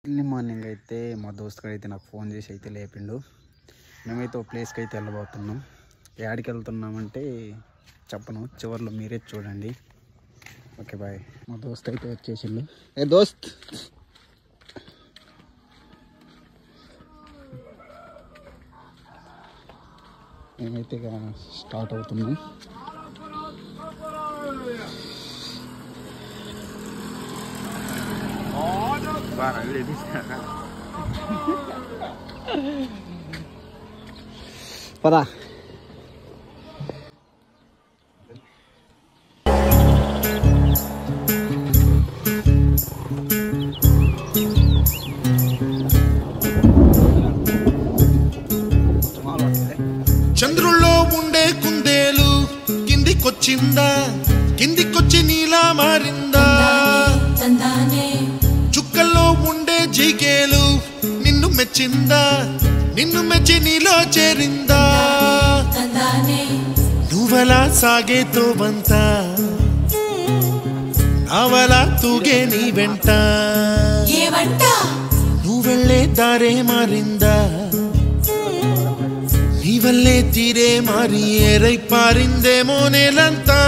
Early morning అయితే మా దోస్తుగాడు అయితే నాకు ఫోన్ చేసి అయితే లేపిండు. మేమైతే ఒక ప్లేస్కి అయితే వెళ్ళబోతున్నాం. యాడికి వెళ్తున్నామంటే చెప్పను, చివరిలో మీరే చూడండి. Okay bye. మా దోస్త్ అయితే వచ్చేసిండు. ఏ దోస్త్, మేమైతే ఇక స్టార్ట్ అవుతున్నాం. పదా చంద్రుల్లో ఉండే కుందేలు కిందికొచ్చిందా, కిందికొచ్చి నీలా మారిందా? చుక్కల్లో ఉండే జిగేలు నిన్ను మెచ్చిందా, నిన్ను మెచ్చి నీలో చేరిందా? నువ్వలా సాగే తోవంత నావలా తూగే నీ వెంట, నువ్వెళ్ళే దారే మారిందా? నీ వల్లే తీరే మారి ఏరై పారిందేమో నేలంతా.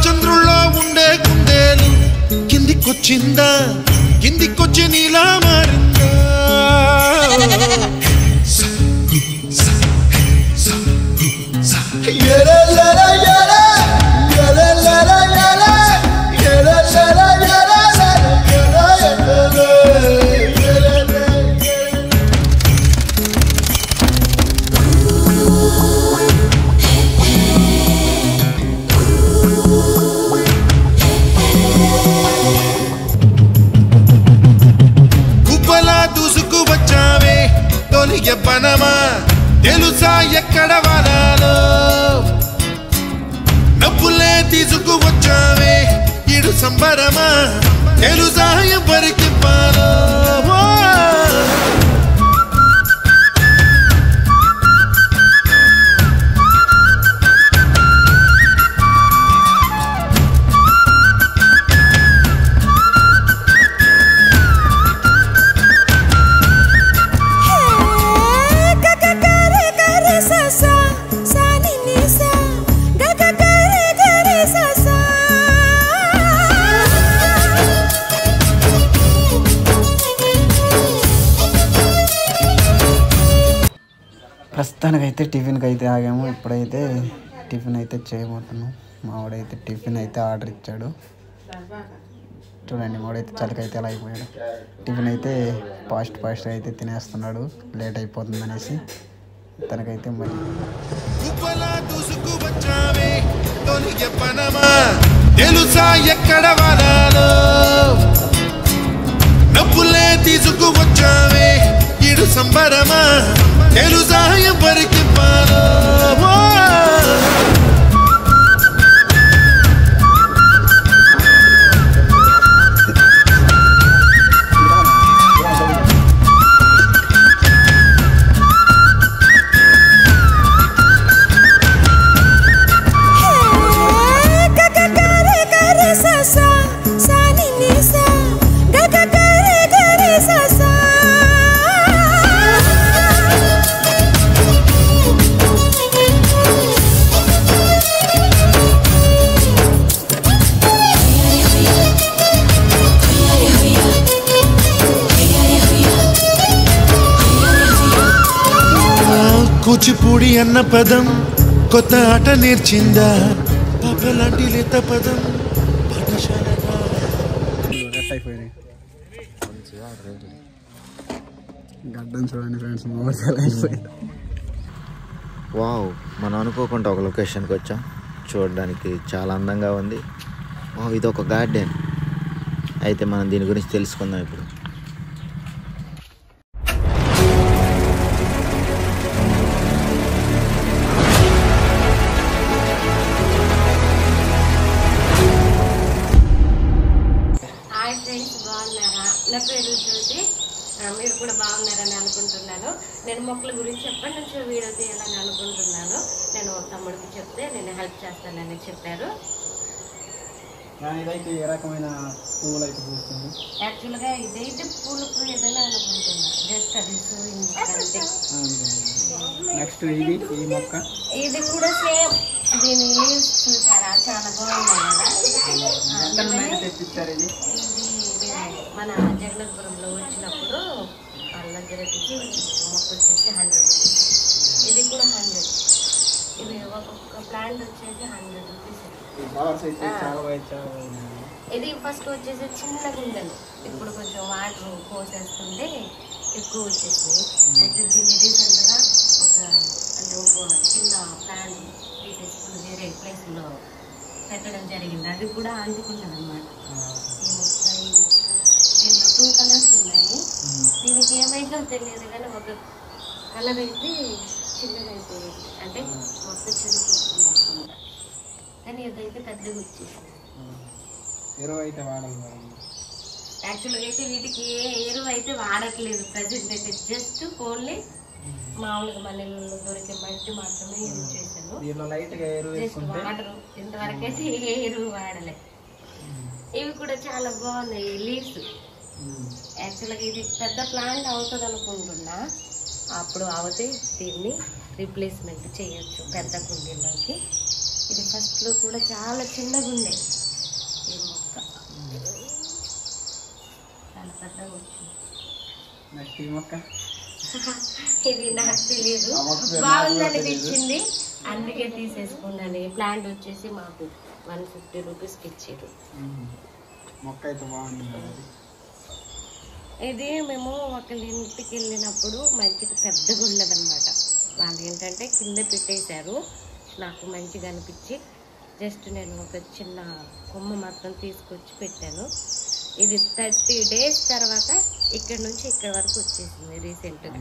చంద్రుల్లో ఉండే కుందేలు కిందికొచ్చిందా, కిందికొచ్చి నీలా మారిందా? పనమా తెలుసా ఎక్కడ వాలాలో, నవ్వులే తీసుకువచ్చావే ఇడు సంబరమా తెలుసా ఎవరికి పాలో? ప్రస్తుతానికైతే టిఫిన్కి అయితే ఆగాము. ఇప్పుడైతే టిఫిన్ అయితే చేయబోతున్నాం. మావాడైతే టిఫిన్ అయితే ఆర్డర్ ఇచ్చాడు. చూడండి, మావాడైతే చలికైతే ఎలా అయిపోయాడు. టిఫిన్ అయితే ఫాస్ట్గా అయితే తినేస్తున్నాడు, లేట్ అయిపోతుంది అనేసి. తనకైతే మరి తెలుసా ఎక్కడ వాలాలో, నవ్వులే తీసుకువచ్చావే ఇడు సంబరమా తెలుసా ఎవరికి పాలో? కూచిపూడి అన్న పదం కొత్త ఆట నేర్చిందా, పాపలాంటి లేత పదం అయిపోయినాయి. గడ్డం చూడండి ఫ్రెండ్స్, అయిపోయింది. వావ్, మనం అనుకోకుండా ఒక లొకేషన్కి వచ్చాం. చూడడానికి చాలా అందంగా ఉంది. ఇది ఒక గార్డెన్. అయితే మనం దీని గురించి తెలుసుకుందాం ఇప్పుడు. నా పేరు జ్యోతి. మీరు కూడా బాగున్నారని అనుకుంటున్నాను. నేను మొక్కల గురించి ఎప్పటి నుంచో వీడియో తీయాలని అనుకుంటున్నాను. నేను తమ్ముడికి చెప్తే నేను హెల్ప్ చేస్తానని చెప్పారు. ఇదైతే ఏ రకమైన పువ్వులు అయితే పూస్తుంది? యాక్చువల్గా ఇదైతే పూలకు ఏదైనా అనుకుంటున్నా, జస్ట్ అది సూయింగ్ అంతే. నెక్స్ట్ ఇది ఈ మొక్క, ఇది కూడా సేమ్. దీని లీవ్స్ చూసారా చాలా బాగుంది కదా. తెప్పించారు ఇది మన జగన్నాథపురంలో వచ్చినప్పుడు వాళ్ళ దగ్గర తెచ్చి మొక్క వచ్చేసి 100 రూపీస్. ఇది కూడా 100. ఇది ఒక్కొక్క ప్లాంట్ వచ్చేసి 100 రూపీస్. ఇది ఫస్ట్ వచ్చేసి చిన్న గుండెలు, ఇప్పుడు కొంచెం వాటర్ పోసేస్తుంటే ఎక్కువ వచ్చేసింది. అయితే దీన్ని రీసెంట్గా ఒక చిన్న ప్లాంట్ తీసేసుకుని వేరే ప్లేస్లో పెట్టడం జరిగింది. అది కూడా అంటుకుంటుంది అన్నమాట. ఈ మొక్క దీనిలో 2 కలర్స్ ఉన్నాయి. దీనికి ఏమైందో తెలియదు కానీ ఒక కలర్ అయితే చిన్నదైతే, అంటే మొక్క చిన్న, కానీ ఇదైతే పెద్దగా వచ్చేసింది. ఎరువు అయితే వాడాలి మేడం. యాక్చువల్గా అయితే వీటికి ఏ ఎరువు అయితే వాడట్లేదు ప్రజెంట్ అయితే. జస్ట్ ఓన్లీ మామూలుగా మన ఇళ్ళలో దొరికే మట్టి మాత్రమే యూజ్ చేశాను. దీనిలో లైట్గా ఎరువు జస్ట్ వాటర్. ఇంతవరకు అయితే ఏ ఎరువు వాడలే. ఇవి కూడా చాలా బాగున్నాయి లీవ్స్. యాక్చువల్గా ఇది పెద్ద ప్లాంట్ అవుతుంది అనుకుంటున్నా. అప్పుడు అవుతే దీన్ని రీప్లేస్మెంట్ చేయొచ్చు పెద్ద కుండీలోకి. ఇది ఫస్ట్లో కూడా చాలా చిన్నగా ఉండే ఈ మొక్క, చాలా పెద్దగా వచ్చింది. నెక్స్ట్ ఈ మొక్క, ఇది నాకు తెలియదు, బాగుంది అనిపించింది అందుకే తీసేసుకున్నాను. ఈ ప్లాంట్ వచ్చేసి మాకు 150 రూపీస్కి ఇచ్చారు. మొక్క అయితే బాగుంది. ఇది మేము ఒకళ్ళ ఇంటికి వెళ్ళినప్పుడు మంచిగా పెద్దగా ఉండదన్నమాట. వాళ్ళు ఏంటంటే కింద పెట్టేశారు. నాకు మంచిగా అనిపించి జస్ట్ నేను ఒక చిన్న కొమ్మ మాత్రం తీసుకొచ్చి పెట్టాను. ఇది 30 డేస్ తర్వాత ఇక్కడ నుంచి ఇక్కడ వరకు వచ్చేసింది రీసెంట్గా.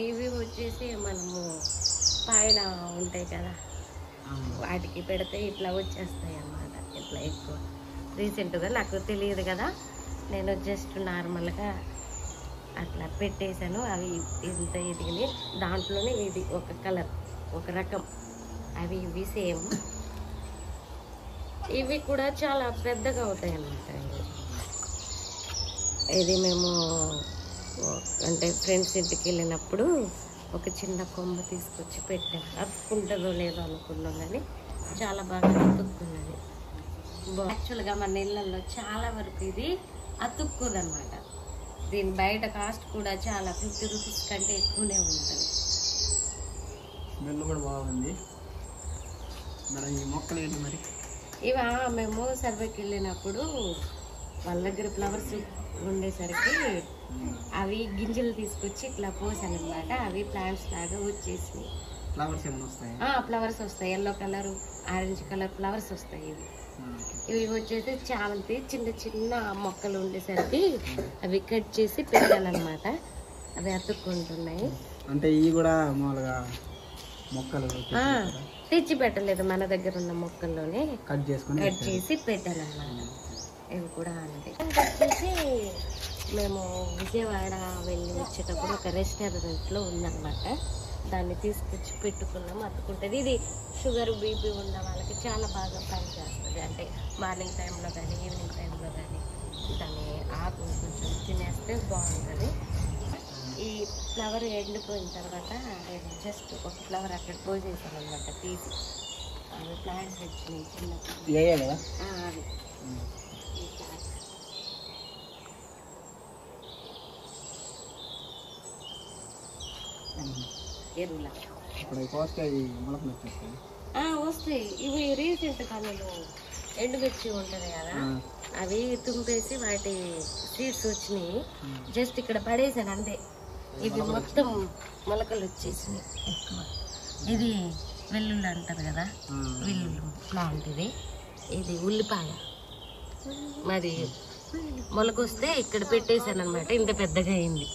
ఇవి వచ్చేసి మనము పైన ఉంటాయి కదా, వాటికి పెడితే ఇట్లా వచ్చేస్తాయి అన్నమాట. ఇట్లా ఎక్కువ రీసెంట్గా నాకు తెలియదు కదా, నేను జస్ట్ నార్మల్గా అట్లా పెట్టేశాను. అవి ఇంత ఎదిగినాయి. దాంట్లోనే ఇది ఒక కలర్, ఒక రకం. అవి ఇవి సేమ్. ఇవి కూడా చాలా పెద్దగా అవుతాయి అన్నమాట. ఇది మేము అంటే ఫ్రెండ్స్ ఇంటికి వెళ్ళినప్పుడు ఒక చిన్న కొమ్మ తీసుకొచ్చి పెట్టాను. అతుక్కుంటుందో లేదో అనుకున్నాం కానీ చాలా బాగా అతుక్కున్నది. యాక్చువల్గా మన ఇళ్ళల్లో చాలా వరకు ఇది అతుక్కోదన్నమాట. దీని బయట కాస్ట్ కూడా చాలా 50 రూపీస్ కంటే ఎక్కువనే ఉంటుంది. స్మెల్ కూడా బాగుంది మేడం. ఈ మొక్కలు ఏంటి మరి? ఇవా మేము సర్వేకి వెళ్ళినప్పుడు వాళ్ళ దగ్గర ఫ్లవర్స్ ఉండేసరికి అవి గింజలు తీసుకొచ్చి ఇట్లా పోసాను అనమాట. అవి ప్లాంట్స్ లాగా వచ్చేసి ఫ్లవర్స్ ఏమైనా వస్తాయి? ఫ్లవర్స్ వస్తాయి. Yellow colour, orange colour flowers వస్తాయి. ఇవి వచ్చేసి చామంతి చిన్న చిన్న మొక్కలు ఉండేసరికి అవి కట్ చేసి పెట్టాలన్నమాట. అవి అతుక్కుంటున్నాయి. అంటే ఇవి కూడా మామూలుగా మొక్కలు తెచ్చి పెట్టలేదు, మన దగ్గర ఉన్న మొక్కల్లోనే కట్ చేసి పెట్టాలన్నమాట. ఇవి కూడా అంతే. వచ్చేసి మేము విజయవాడ వెళ్ళి వచ్చేటప్పుడు ఒక రెస్టారెంట్లో ఉందన్నమాట. దాన్ని తీసుకొచ్చి పెట్టుకున్నాము. అతుకుంటుంది. ఇది షుగర్ బీపీ ఉన్న వాళ్ళకి చాలా బాగా పనిచేస్తుంది. అంటే మార్నింగ్ టైంలో కానీ ఈవినింగ్ టైంలో కానీ దాన్ని ఆకు కొంచెం తినేస్తే బాగుంటుంది. ఈ ఫ్లవర్ ఎండిపోయిన తర్వాత నేను జస్ట్ ఒక ఫ్లవర్ అక్కడ పోసేసాను అనమాట. తీసి అవి ప్లాంట్స్ వచ్చినాయి చిన్న అవి ఎరువుల వస్తాయి. ఇవి రీసెంట్గా నేను ఎండుమిర్చి ఉంటుంది కదా, అవి తుంపేసి వాటి సీడ్స్ వచ్చినాయి. జస్ట్ ఇక్కడ పడేసాను అంతే. ఇవి మొత్తం మొలకలు వచ్చేసినాయి ఎక్కువ. ఇది వెల్లుల్లి అంటారు కదా, వెల్లుల్లి ప్లాంట్ ఇది. ఇది ఉల్లిపాయ మరి మొలకొస్తే ఇక్కడ పెట్టేశాను అనమాట. ఇంత పెద్దగా అయింది.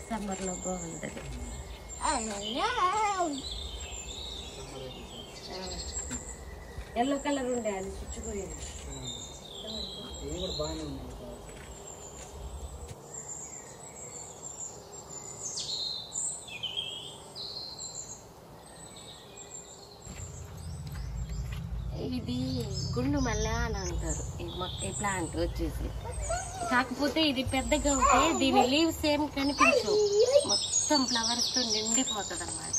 సమ్మర్లో బాగుంటుంది. ఎల్లో కలర్ ఉండే అది చుచ్చుకోలేదు. ఇది గుండు మల్లె అని అంటారు ఈ ప్లాంట్ వచ్చేసి. కాకపోతే ఇది పెద్దగా ఉంటే దీని లీవ్స్ ఏం కనిపించవు, మొత్తం ఫ్లవర్స్తో నిండిపోతుంది అన్నమాట.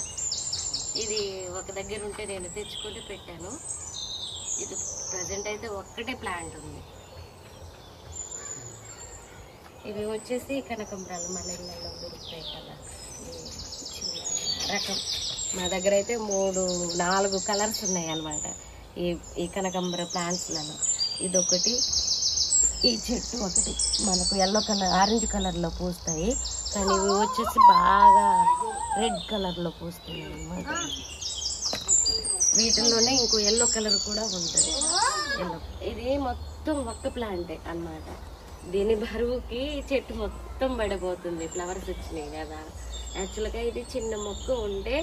ఇది ఒక దగ్గర ఉంటే నేను తెచ్చుకొని పెట్టాను. ఇది ప్రజెంట్ అయితే ఒక్కటే ప్లాంట్ ఉంది. ఇవి వచ్చేసి కనకంబరాలు మన ఇళ్ళలో దొరుకుతాయి కదా, చిన్న రకం. మా దగ్గర అయితే 3-4 కలర్స్ ఉన్నాయి అన్నమాట ఈ కనకంబర ప్లాంట్స్లలో. ఇదొకటి, ఈ చెట్టు ఒకటి మనకు ఎల్లో కలర్ ఆరెంజ్ కలర్లో పూస్తాయి, కానీ ఇవి వచ్చేసి బాగా రెడ్ కలర్లో పూస్తాయి అన్నమాట. వీటిల్లోనే ఇంకో ఎల్లో కలర్ కూడా ఉంటుంది. ఇది మొత్తం ఒక్క ప్లాంటే అన్నమాట. దీని బరువుకి చెట్టు మొత్తం పడిపోతుంది. ఫ్లవర్స్ వచ్చినాయి కదా. యాక్చువల్గా ఇది చిన్న మొక్క ఉంటే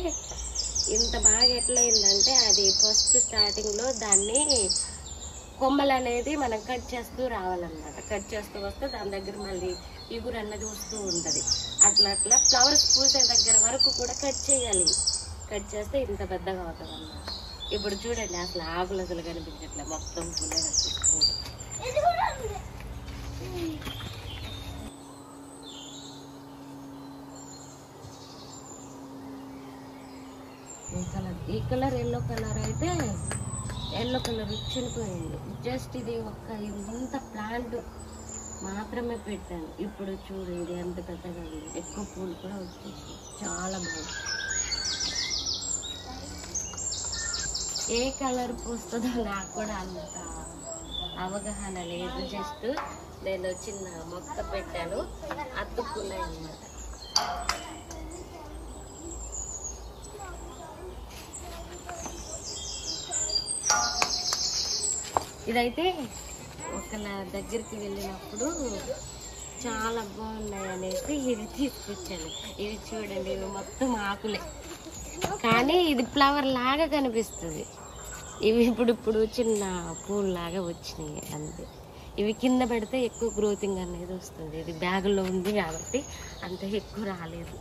ఇంత బాగా ఎట్లయిందంటే, అది ఫస్ట్ స్టార్టింగ్లో దాన్ని కొమ్మలు అనేది మనం కట్ చేస్తూ రావాలన్నమాట. కట్ చేస్తూ వస్తే దాని దగ్గర మళ్ళీ ఇగురు అన్నది వస్తూ ఉంటుంది. అట్లా అట్లా ఫ్లవర్స్ పూసే దగ్గర వరకు కూడా కట్ చేయాలి. కట్ చేస్తే ఇంత పెద్దగా అవుతుంది అన్నమాట. ఇప్పుడు చూడండి, అసలు ఆకులు అసలు కనిపించట్లే, మొత్తం పూలే కనిపిస్తుంది. ఈ కలర్ ఎల్లో కలర్ అయితే ఎల్లో కలర్ చనిపోయింది. జస్ట్ ఇది ఇంత ప్లాంట్ మాత్రమే పెట్టాను. ఇప్పుడు చూడు ఇది ఎంత పెద్దగా ఉంది, ఎక్కువ పూలు కూడా వచ్చేసి చాలా బాగుంది. ఏ కలర్ పూస్తుందో నాకు కూడా అంత అవగాహన లేదు. జస్ట్ నేను చిన్న మొక్క పెట్టాను, అతుక్కున్నాయి అన్నమాట. ఇదైతే ఒకళ్ళ దగ్గరికి వెళ్ళినప్పుడు చాలా బాగున్నాయి అనేసి ఇది తీసుకొచ్చాను. ఇవి చూడండి, ఇవి మొత్తం ఆకులే, కానీ ఇది ఫ్లవర్ లాగా కనిపిస్తుంది. ఇవి ఇప్పుడు చిన్న పూలు లాగా వచ్చినాయి అంతే. ఇవి కింద పెడితే ఎక్కువ గ్రోతింగ్ అనేది వస్తుంది. ఇది బ్యాగులో ఉంది కాబట్టి అంత ఎక్కువ రాలేదు.